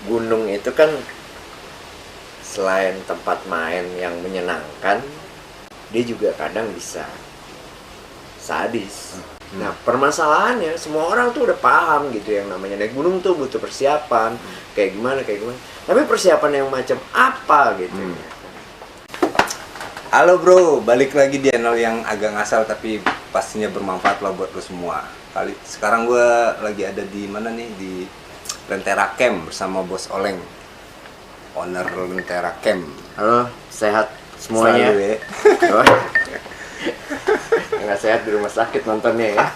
gunung itu kan selain tempat main yang menyenangkan, dia juga kadang bisa sadis. Nah, permasalahannya semua orang tuh udah paham gitu, yang namanya naik gunung tuh butuh persiapan, kayak gimana. Tapi persiapan yang macam apa gitu. Halo bro, balik lagi di channel yang agak ngasal tapi pastinya bermanfaat lah buat lo semua. Sekarang gue lagi ada di mana nih, di Lentera Camp bersama Bos Oleng, owner Lentera Camp. Halo, sehat semuanya. Selalu ya. Nggak sehat di rumah sakit nontonnya ya.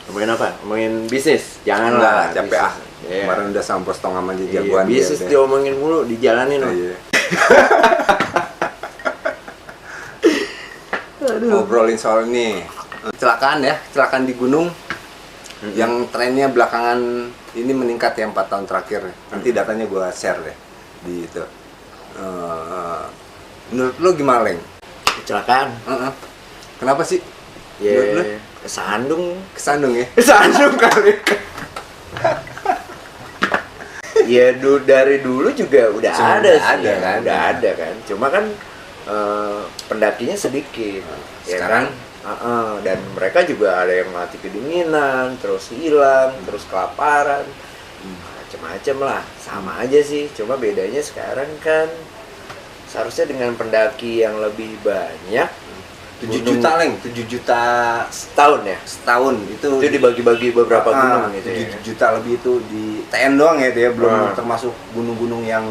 Ngomongin apa? Ngomongin bisnis? Janganlah. Capek ah. Yeah. Kemarin udah sama Bos Tong sama jagoan. Iya, bisnis diomongin mulu, dijalanin loh. Iya. Ngobrolin soal ini kecelakaan di gunung yang trennya belakangan ini meningkat ya 4 tahun terakhir. Nanti datanya gue share deh di itu. Menurut lo gimana, Leng? Kecelakaan? Kenapa sih? Ya, kesandung ya? Kesandung kali. Ya dari dulu juga udah ada kan. Cuma kan pendakinya sedikit. Sekarang ya kan? Dan mereka juga ada yang mati kedinginan, terus hilang, terus kelaparan, macam-macam lah. Sama aja sih. Cuma bedanya sekarang kan seharusnya dengan pendaki yang lebih banyak. 7 juta, Leng, 7 juta setahun ya? Setahun itu dibagi-bagi beberapa gunung gitu 7 ya? juta lebih itu di TN doang ya, itu ya, belum termasuk gunung-gunung yang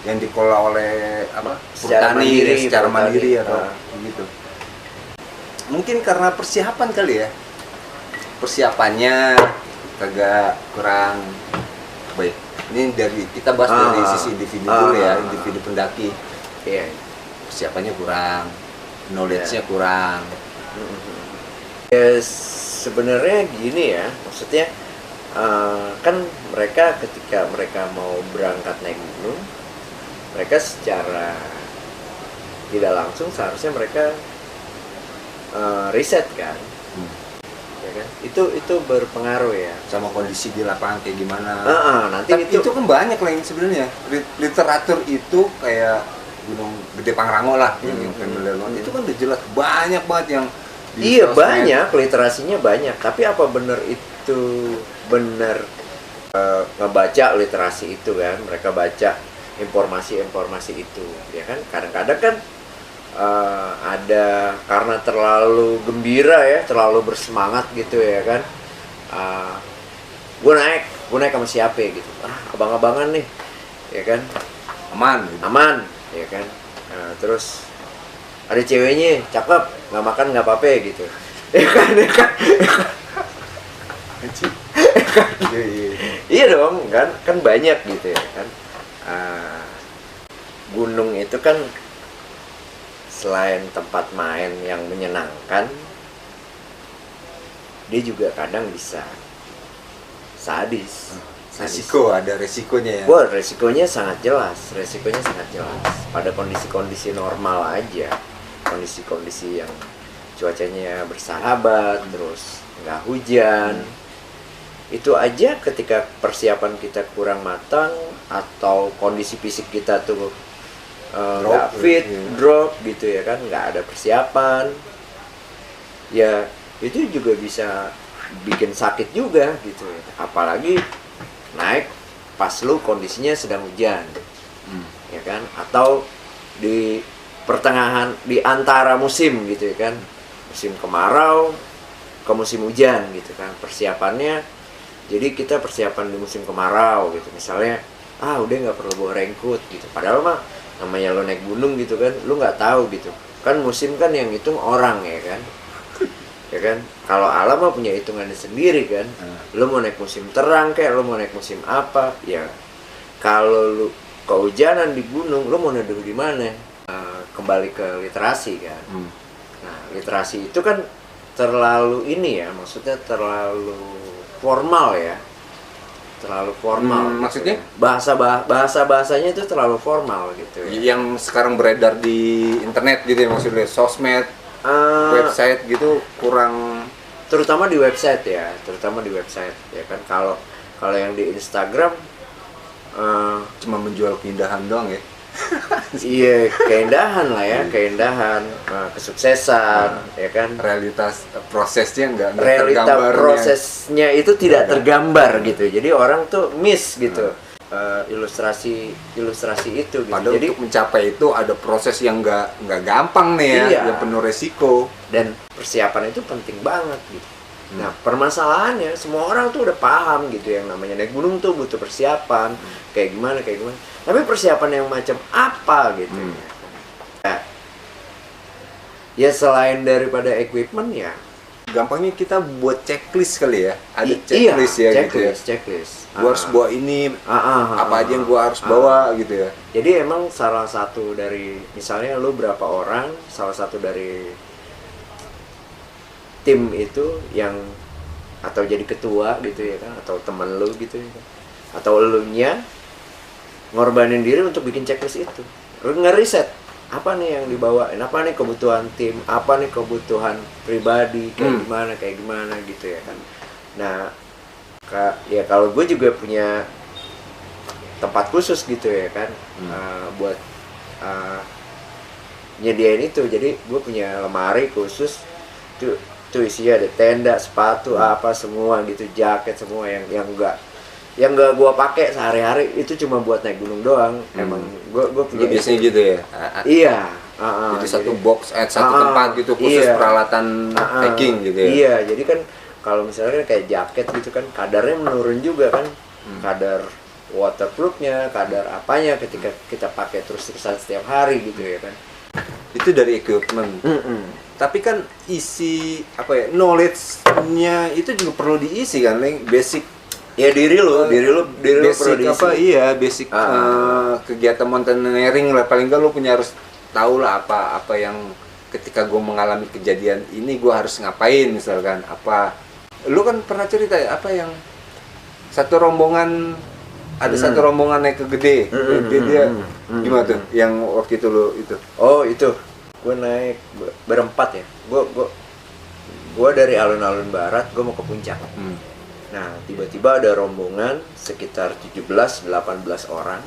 dikelola oleh secara mandiri atau begitu. Mungkin karena persiapan kali ya, persiapannya kagak kurang baik. Ini dari kita bahas dari sisi individu dulu ya, individu pendaki. Iya. Persiapannya kurang, knowledge-nya kurang. Ya sebenarnya gini ya, maksudnya kan mereka ketika mereka mau berangkat naik gunung, mereka secara tidak langsung seharusnya mereka riset kan, ya kan? Itu berpengaruh ya Sama kondisi di lapangan kayak gimana. Nanti Tapi itu kan banyak lah yang sebenarnya literatur itu kayak Gunung Gede Pangrango lah yang familiar banget. Itu kan udah jelas banyak banget yang iya banyak, literasinya banyak. Tapi apa benar itu benar ngebaca literasi itu kan? Mereka baca informasi itu, ya kan? Kadang-kadang kan ada karena terlalu gembira ya, terlalu bersemangat gitu ya kan? Gue naik sama siapa gitu? Abang-abangan nih, ya kan? Aman. Ya kan, terus ada ceweknya cakep, nggak makan nggak apa-apa gitu, ya kan. Iya dong, kan banyak gitu ya kan. Gunung itu kan selain tempat main yang menyenangkan, dia juga kadang bisa sadis. Ada resikonya ya. Wah, resikonya sangat jelas. Pada kondisi-kondisi normal aja, kondisi-kondisi yang cuacanya bersahabat, terus nggak hujan, itu aja ketika persiapan kita kurang matang atau kondisi fisik kita tuh nggak fit, drop gitu ya kan, nggak ada persiapan, ya itu juga bisa bikin sakit juga gitu. Apalagi naik pas lu kondisinya sedang hujan, ya kan, atau di pertengahan, di antara musim gitu ya kan, musim kemarau ke musim hujan gitu kan. Persiapannya, jadi kita persiapan di musim kemarau gitu, misalnya udah nggak perlu bawa raincoat gitu, padahal mah namanya lo naik gunung gitu kan, lu nggak tahu gitu kan, musim kan yang hitung orang ya kan. Ya kan, kalau alam mah punya hitungannya sendiri kan. Lo mau naik musim terang kayak lo mau naik musim apa ya, kalau lu kehujanan di gunung, lo mau neduh di mana? Kembali ke literasi kan. Nah, literasi itu kan terlalu ini ya, maksudnya terlalu formal ya, maksudnya bahasanya itu terlalu formal gitu ya. Yang sekarang beredar di internet gitu ya, maksudnya sosmed, website gitu kurang, terutama di website ya kan. Kalau yang di Instagram cuma menjual keindahan doang ya. iya keindahan lah ya, keindahan, kesuksesan, ya kan. Realitas prosesnya nggak Realita tergambar prosesnya itu tidak ada. tergambar gitu. Jadi orang tuh miss gitu. Ilustrasi itu gitu. Padahal Jadi untuk mencapai itu ada proses yang nggak gampang nih ya, Iya. yang penuh resiko. dan persiapan itu penting banget gitu. Nah, permasalahannya semua orang tuh udah paham gitu, yang namanya naik gunung tuh butuh persiapan, kayak gimana. Tapi persiapan yang macam apa gitu. Nah, ya selain daripada equipment ya, Gampangnya kita buat checklist kali ya. Ada iya, checklist ya gitu ya. checklist. Gua harus bawa ini, apa aja yang gua harus bawa gitu ya. Jadi emang salah satu dari, misalnya lu berapa orang, salah satu dari tim itu yang atau jadi ketua gitu ya kan, atau temen lu gitu ya kan, atau elunya ngorbanin diri untuk bikin checklist itu. Lu ngeriset apa nih yang dibawain, apa nih kebutuhan tim, apa nih kebutuhan pribadi, kayak gimana gitu ya kan. Nah, ya kalau gue juga punya tempat khusus gitu ya kan, buat nyediain itu. Jadi gue punya lemari khusus tuh isinya ada tenda, sepatu, apa semua gitu, jaket semua yang enggak gue pakai sehari-hari, itu cuma buat naik gunung doang. Emang gue punya Biasanya gitu ya. Iya. Jadi satu box satu tempat gitu khusus iya. peralatan hiking gitu ya. Iya, jadi kan kalau misalnya kayak jaket gitu kan kadarnya menurun juga kan, kadar waterproofnya, kadar apanya ketika kita pakai terus-terusan setiap hari gitu ya kan. Itu dari equipment. Tapi kan isi apa ya, knowledge-nya itu juga perlu diisi kan, basic. Ya diri lu Basic perlu diisi. apa, iya basic kegiatan mountaineering lah, paling nggak lu punya harus tahu lah apa yang ketika gue mengalami kejadian ini gue harus ngapain, misalkan apa. Lu kan pernah cerita ya, apa yang satu rombongan satu rombongan naik ke Gede. Dia gimana tuh yang waktu itu lu itu? Oh itu, gue naik berempat ya. Gue dari alun-alun barat, gue mau ke puncak. Nah, tiba-tiba ada rombongan sekitar 17-18 orang.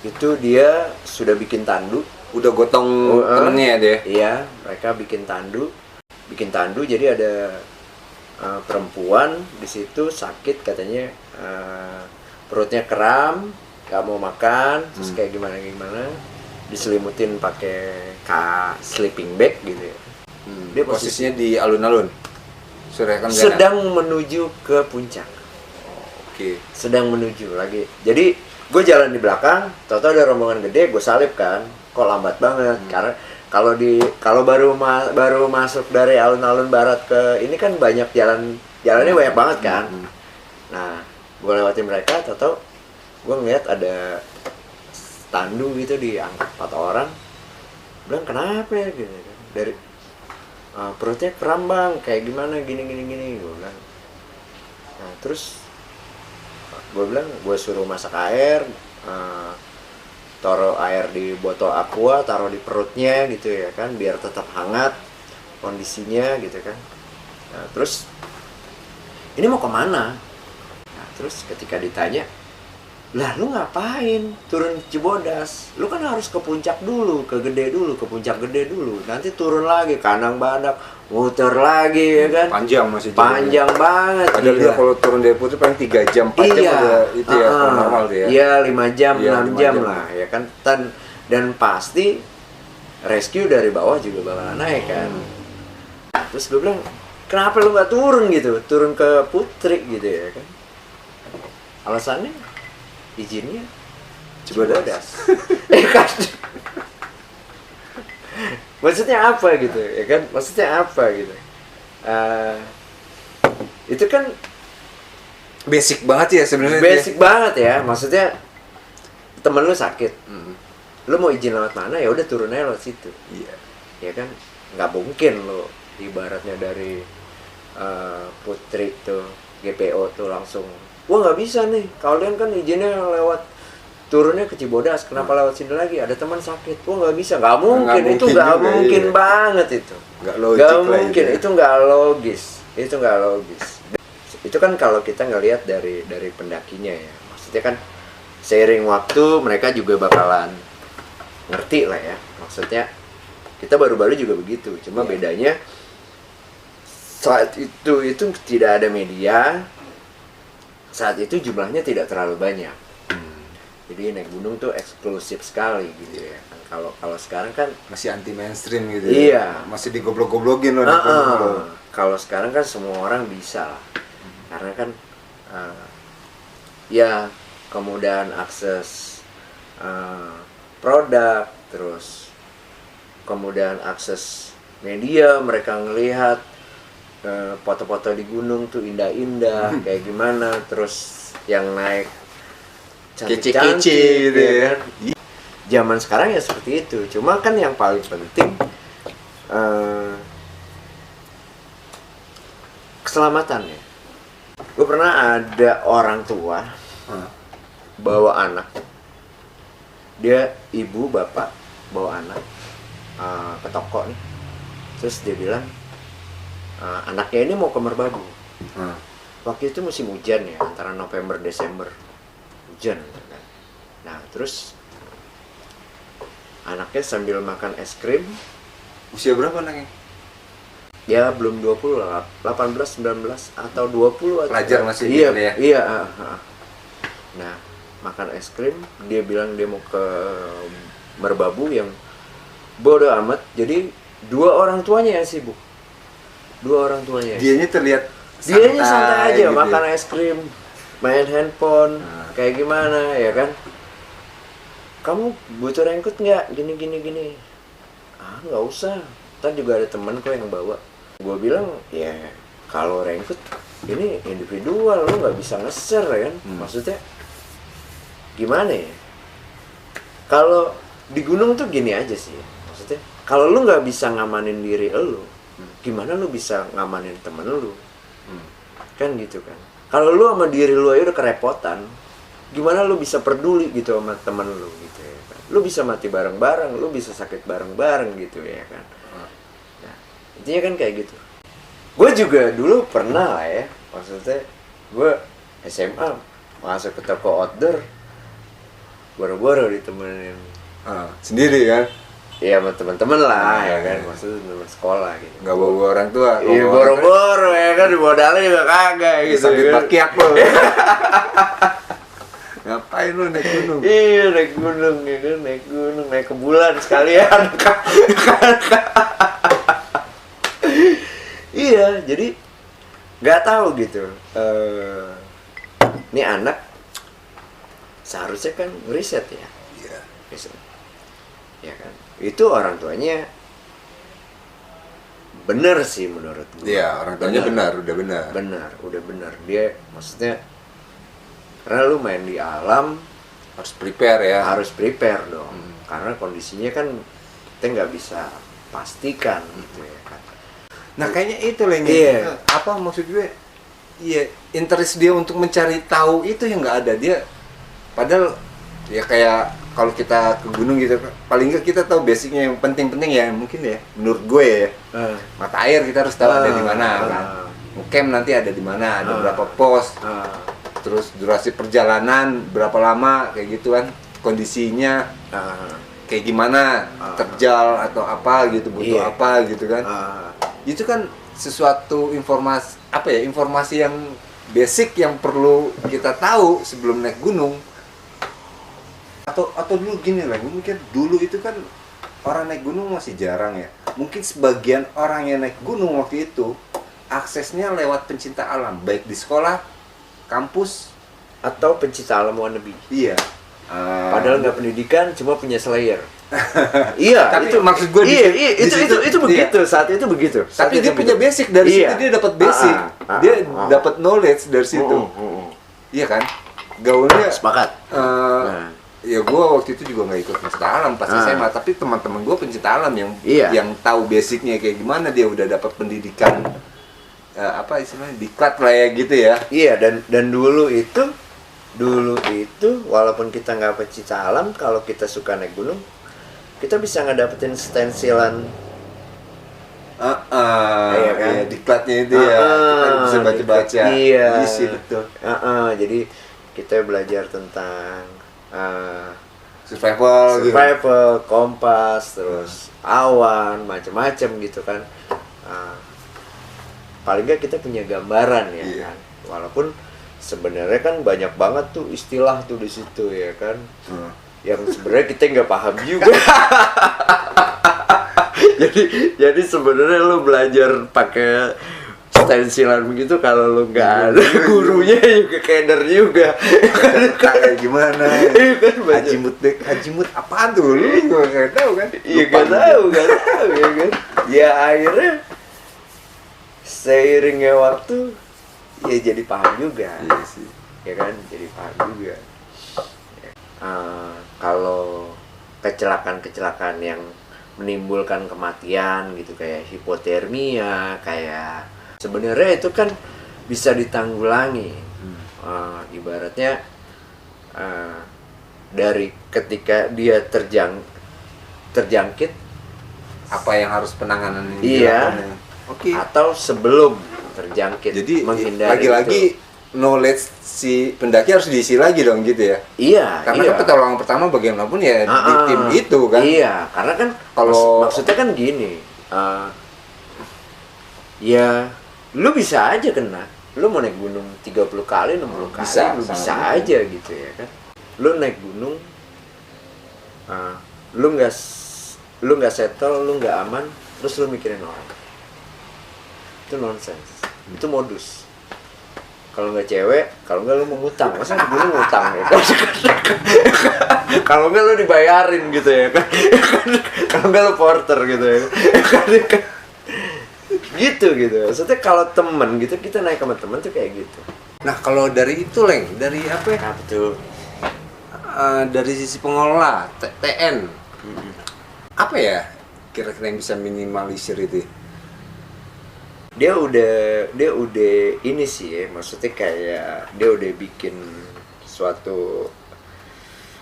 Itu dia sudah bikin tandu. Udah gotong temennya ya dia? Iya, mereka bikin tandu. Jadi ada perempuan di situ sakit katanya, perutnya kram, gak mau makan, terus kayak gimana diselimutin pakai sleeping bag gitu ya. Dia posisinya di alun-alun. Sedang menuju ke puncak. Oke. Sedang menuju lagi. Jadi gue jalan di belakang, tahu-tahu ada rombongan gede, gue salip kan. Kok lambat banget? Karena kalau baru masuk dari alun-alun barat ke ini kan banyak jalannya banyak banget kan. Nah, gue lewatin mereka, tahu-tahu gue ngeliat ada tandu gitu diangkat 4 orang. Bilang kenapa ya gitu kan. Dari perutnya kram bang, kayak gimana gini gue bilang. Nah terus gue bilang gue suruh masak air, taruh air di botol aqua, taruh di perutnya gitu ya kan, biar tetap hangat kondisinya gitu kan. Nah terus ini mau kemana? Nah terus ketika ditanya, lah lu ngapain turun Cibodas? Lu kan harus ke puncak dulu, ke puncak gede dulu. Nanti turun lagi Kanang Badak, muter lagi ya kan. Panjang masih panjang banget. Padahal dia kalau turun dari Putri paling 3 jam, 4 jam udah itu ya kalau normal dia. Iya, 5 jam, Iya, 6 jam lah ya kan. Dan pasti rescue dari bawah juga bakalan naik kan. Terus gue bilang, kenapa lu gak turun gitu? Turun ke Putri gitu ya kan. Alasannya izinnya Cibodas. Kan? Maksudnya apa gitu ya kan? Maksudnya apa gitu? Itu kan basic banget ya sebenarnya. Basic banget ya. Maksudnya temen lu sakit, lu mau izin lewat mana, ya udah turun aja lewat situ. Iya. Ya kan? Nggak mungkin lu ibaratnya dari Putri tuh GPO tuh langsung, wah nggak bisa nih, kalian kan izinnya lewat turunnya ke Cibodas, kenapa lewat sini lagi, ada teman sakit, wah nggak bisa, nggak mungkin, itu nggak mungkin iya. Banget itu, nggak logis, nggak mungkin, itu nggak logis. itu kan kalau kita ngelihat dari pendakinya ya, maksudnya kan seiring waktu mereka juga bakalan ngerti lah ya, maksudnya kita baru-baru juga begitu, cuma bedanya saat itu tidak ada media, saat itu jumlahnya tidak terlalu banyak. Jadi naik gunung tuh eksklusif sekali gitu ya. Kalau sekarang kan masih anti mainstream gitu. Iya. Ya. Masih digoblok-goblokin loh. Kalau sekarang kan semua orang bisa lah. Karena kan ya kemudahan akses produk, terus kemudahan akses media, mereka ngelihat foto-foto di gunung tuh indah-indah kayak gimana, terus yang naik cantik-cantik gitu ya. kan. Zaman sekarang ya seperti itu. Cuma kan yang paling penting keselamatannya. Gue pernah ada orang tua bawa anak, dia ibu bapak bawa anak ke toko nih, terus dia bilang anaknya ini mau ke Merbabu. Waktu itu musim hujan ya, antara November Desember, hujan kan. Nah terus anaknya sambil makan es krim. Usia berapa anaknya? Ya belum 20 lah, 18, 19 atau 20 atau pelajar masih iya, gitu ya? Iya, Nah, makan es krim, dia bilang dia mau ke Merbabu yang bodoh amat. Jadi dua orang tuanya yang sibuk. Dianya terlihat Dianya santai aja, gitu makan ya? es krim, main handphone, kayak gimana ya kan? Kamu butuh raincoat nggak? Gini. Ah, nggak usah. Ntar juga ada temen kok yang bawa. Gue bilang, ya kalau raincoat ini individual, lo nggak bisa nge-share ya kan? Maksudnya gimana ya? Kalau di gunung tuh gini aja sih, maksudnya kalau lu nggak bisa ngamanin diri lu, gimana lu bisa ngamanin temen lu? Kan gitu kan. Kalau lu sama diri lu aja udah kerepotan, gimana lu bisa peduli gitu sama temen lu gitu ya kan? Lu bisa mati bareng-bareng, lu bisa sakit bareng-bareng gitu ya kan. Nah, intinya kan kayak gitu. Gue juga dulu pernah lah ya, maksudnya gue SMA masuk ke toko outdoor, boro-boro ditemenin sendiri kan? Iya sama teman-teman lah ya kan, maksudnya teman sekolah gitu. Nggak bawa orang tua. Iya boro-boro ya kan, modalnya juga kagak gitu. Sambil kan. bakiak lo. Ngapain lu naik gunung? Iya naik gunung ya kan, naik ke bulan sekalian. Iya, jadi nggak tahu gitu. Ini anak seharusnya kan riset ya. Iya. Riset. Ya kan. Itu orang tuanya bener sih menurut gue. Iya, orang tuanya udah benar. Udah bener. Dia maksudnya karena lu main di alam Harus prepare ya. harus prepare dong. Karena kondisinya kan kita nggak bisa pastikan gitu ya kan. Nah kayaknya itu lah yang Iya. apa maksud gue? Iya, interest dia untuk mencari tahu itu yang nggak ada dia. Padahal ya kayak kalau kita ke gunung gitu, paling nggak kita tahu basicnya yang penting-penting ya mungkin ya. Menurut gue ya, mata air kita harus tahu ada di mana kan. Camp nanti ada di mana, ada berapa pos, terus durasi perjalanan berapa lama kayak gitu kan, kondisinya kayak gimana, terjal atau apa gitu, butuh apa gitu kan. Itu kan sesuatu informasi apa ya, informasi yang basic yang perlu kita tahu sebelum naik gunung. Atau dulu gini lah, mungkin dulu itu kan orang naik gunung masih jarang ya. Mungkin sebagian orang yang naik gunung waktu itu aksesnya lewat pencinta alam, baik di sekolah, kampus, Atau pencinta alam wannabe. iya. Padahal nggak pendidikan, cuma punya Slayer. Iya, Tapi maksud gue itu begitu, saat itu begitu. Tapi dia punya basic dari situ, dia dapat basic, dia dapat knowledge dari situ. Iya kan? Gaulnya Sepakat. Ya gue waktu itu juga nggak ikut pencinta alam pas SMA, tapi teman-teman gue pencinta alam yang tahu basicnya kayak gimana, dia udah dapat pendidikan apa istilahnya diklat lah ya gitu ya. Iya, dan dulu itu walaupun kita nggak pencinta alam, kalau kita suka naik gunung, kita bisa ngedapetin stensilan Iya kan? Iya, diklatnya itu ya, kita bisa baca-baca. Iya. Isi betul. Jadi kita belajar tentang Survival gitu. survival, kompas, terus awan, macam-macam gitu kan. Paling nggak kita punya gambaran ya Iya. kan. Walaupun sebenarnya kan banyak banget tuh istilah tuh di situ ya kan. Yang sebenarnya kita nggak paham juga. jadi sebenarnya lu belajar pakai stensilan begitu, kalau lu nggak ada gurunya juga keder juga. Kayak gimana? Haji Mut apaan tuh? Lu nggak tahu kan? Iya nggak tahu ya kan. Ya akhirnya seiringnya waktu ya jadi paham juga. Iya sih. Ya kan, jadi paham juga. Kalau kecelakaan yang menimbulkan kematian gitu, kayak hipotermia, kayak sebenarnya itu kan bisa ditanggulangi. Ibaratnya dari ketika dia terjangkit, Apa yang harus penanganan ini iya, dilakukan? Oke. atau sebelum terjangkit, Jadi menghindari lagi-lagi itu. knowledge si pendaki harus diisi lagi dong gitu ya. Iya, Karena iya. kan pertolongan pertama bagaimanapun ya di tim itu kan. Iya, karena kan Kalau- maksudnya kan gini, ya lu bisa aja kena. Lu mau naik gunung 30 kali, 60 kali, Bisa, lu bisa sama aja gitu ya kan. Lu naik gunung, lu nggak settle, lu nggak aman, terus lu mikirin orang. Itu nonsense. Itu modus. Kalau nggak cewek, kalau nggak lu mau ngutang, masa di gunung ngutang ya kan? Kalau nggak lu dibayarin gitu ya kan? Kalau nggak lu porter gitu ya kan? Gitu. Maksudnya kalau temen gitu, kita naik sama temen tuh kayak gitu. Nah, kalau dari itu Leng, dari apa ya? Nah betul. Dari sisi pengelola TN. Apa ya kira-kira yang bisa minimalisir itu? Dia udah ini sih ya, maksudnya kayak dia udah bikin suatu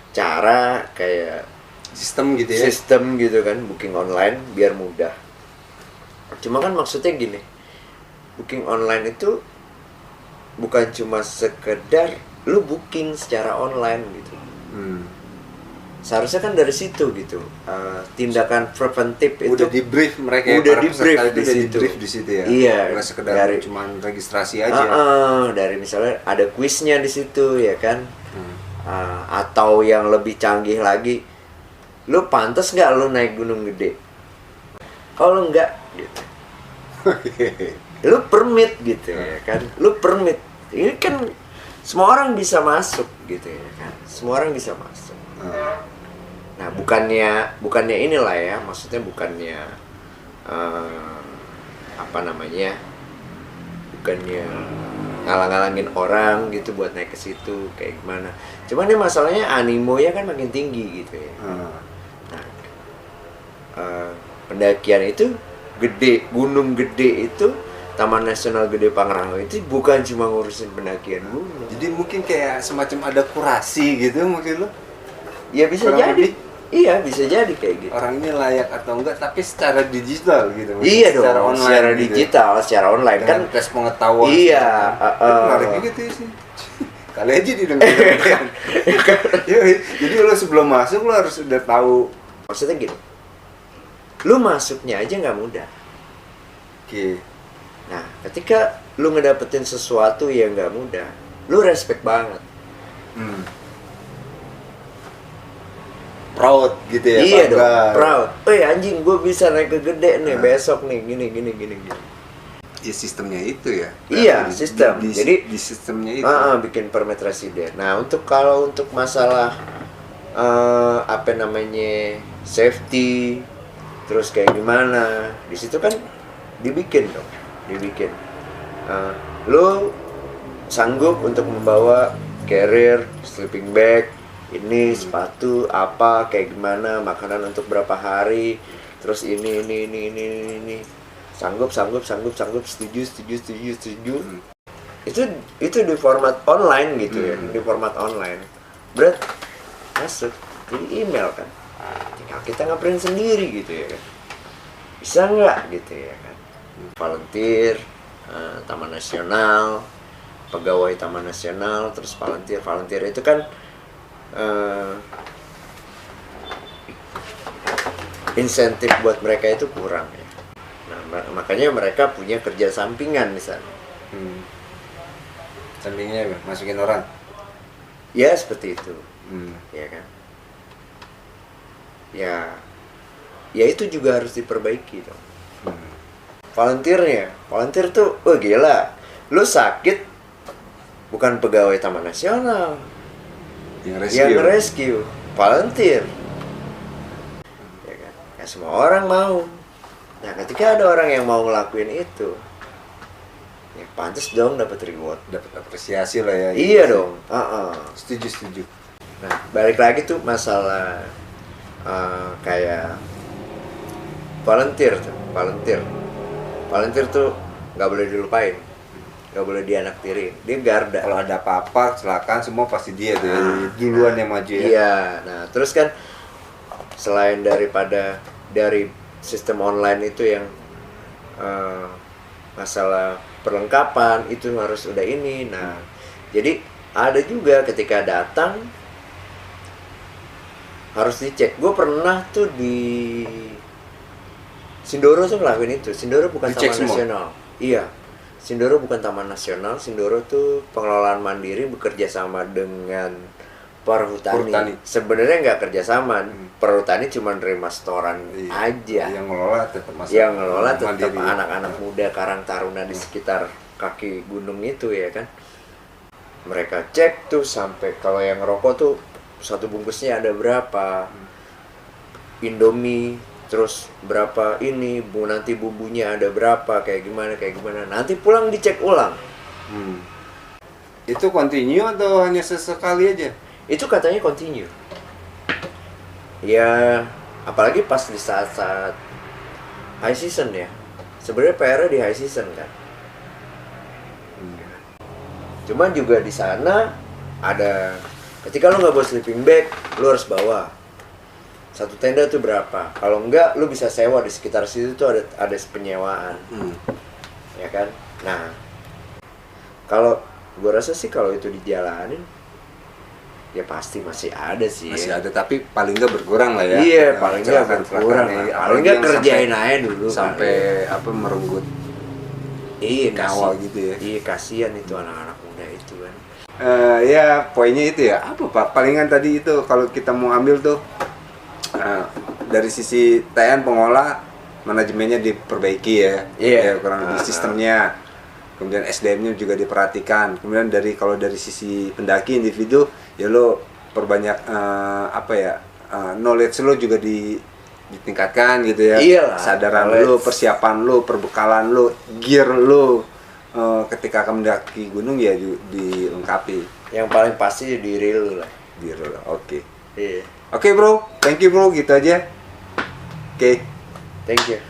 cara kayak Sistem gitu ya. sistem gitu kan, booking online biar mudah. Cuma kan maksudnya gini, booking online itu bukan cuma sekedar lu booking secara online gitu. Seharusnya kan dari situ gitu, tindakan preventif itu Udah di brief mereka ya, udah para di peserta brief itu di udah di situ. brief di situ ya. Iya, Nggak sekedar dari cuman registrasi aja. dari misalnya ada kuisnya di situ ya kan. Atau yang lebih canggih lagi, lu pantas nggak lu naik gunung gede? Kalau nggak gitu, lu permit gitu ya kan, lu permit. Ini kan semua orang bisa masuk gitu ya kan, semua orang bisa masuk. Nah bukannya inilah ya, maksudnya bukannya apa namanya, bukannya ngalang-ngalangin orang gitu buat naik ke situ kayak gimana. Cuman ini masalahnya animonya kan makin tinggi gitu ya. Nah, pendakian itu gede, gunung gede itu, Taman Nasional Gede Pangrango itu bukan cuma ngurusin pendakian gunung. Jadi mungkin kayak semacam ada kurasi gitu mungkin lo. Ya bisa Kurang jadi. lebih. Iya, bisa jadi kayak gitu. Orang ini layak atau enggak, tapi secara digital gitu. Iya dong, secara online secara gitu. digital, secara online Dengan kan. tes pengetahuan. Iya, Menarik gitu sih. Kali aja didengar. Jadi lo sebelum masuk lo harus udah tahu. Maksudnya gini, lu masuknya aja nggak mudah. Oke. Nah, ketika lu ngedapetin sesuatu yang nggak mudah, lu respect banget. Proud gitu ya. Iya dong, bangga. proud. Anjing, gue bisa naik ke gede nih besok nih, gini. Ya sistemnya itu ya. Iya, Di- sistem. di Jadi di sistemnya itu. bikin permit residen. Nah, untuk masalah apa namanya, safety, terus kayak gimana, di situ kan dibikin. Lo sanggup untuk membawa carrier, sleeping bag, ini sepatu apa kayak gimana, makanan untuk berapa hari, terus ini. Sanggup, setuju. Itu di format online gitu ya, di format online. Berat masuk jadi email kan, tinggal kita nge-print sendiri gitu ya kan, bisa nggak gitu ya kan. volunteer, Taman Nasional, pegawai Taman Nasional, terus volunteer itu kan insentif buat mereka itu kurang ya. Nah, makanya mereka punya kerja sampingan di sana. Sampingnya masukin orang. Ya seperti itu, ya kan. Ya itu juga harus diperbaiki dong. Volunteer tuh, oh gila, lu sakit bukan pegawai Taman Nasional yang rescue, volunteer, ya kan. Ya semua orang mau. Nah ketika ada orang yang mau ngelakuin itu, ya pantas dong dapat reward, dapat apresiasi lah ya. Iya dong. Setuju. Nah balik lagi tuh masalah kayak volunteer tuh nggak boleh dilupain, nggak boleh dianaktirin. Dia garda. Kalau ada apa-apa kecelakaan semua pasti dia tuh duluan yang maju ya. Iya. Nah terus kan selain dari sistem online itu yang masalah perlengkapan itu harus udah ini. Nah jadi ada juga ketika datang harus dicek. Gue pernah tuh di Sindoro tuh ngelakuin itu. Sindoro bukan dicek Taman semua? Nasional. Iya. Sindoro bukan Taman Nasional. Sindoro tuh pengelolaan mandiri bekerja sama dengan Perhutani. Sebenarnya nggak kerjasama. Perhutani cuma nerima setoran aja. Yang ngelola tetap tetap anak-anak muda Karang Taruna di sekitar kaki gunung itu ya kan. Mereka cek tuh sampai kalau yang ngerokok tuh satu bungkusnya ada berapa, Indomie, terus berapa ini, nanti bumbunya ada berapa, kayak gimana, nanti pulang dicek ulang. Itu continue atau hanya sesekali aja? Itu katanya continue. Ya, apalagi pas di saat-saat high season ya. Sebenarnya PR di high season kan. Cuman juga di sana ada, ketika lo nggak bawa sleeping bag, lo harus bawa. Satu tenda tuh berapa? Kalau enggak, lo bisa sewa di sekitar situ tuh ada penyewaan, ya kan? Nah, kalau gue rasa sih kalau itu dijalanin, ya pasti masih ada sih. Masih ada, tapi paling nggak berkurang lah ya. Iya, paling nggak berkurang. Paling nggak kerjain aja dulu. Sampai merenggut. Iya, nyawa gitu ya. Iya, kasihan itu anak-anak muda itu kan. Ya poinnya itu ya, apa Pak? Palingan tadi itu kalau kita mau ambil tuh dari sisi TN pengolah, manajemennya diperbaiki ya. Ya kurang lebih sistemnya. Kemudian SDM-nya juga diperhatikan. Kemudian kalau dari sisi pendaki individu, ya lo perbanyak knowledge lo juga ditingkatkan gitu ya. Iyalah, kesadaran lo, persiapan lo, perbekalan lo, gear lo ketika akan mendaki gunung ya dilengkapi. Yang paling pasti diri lo lah. Diri lo, oke. Iya. Oke bro, thank you bro, gitu aja. Oke. Thank you.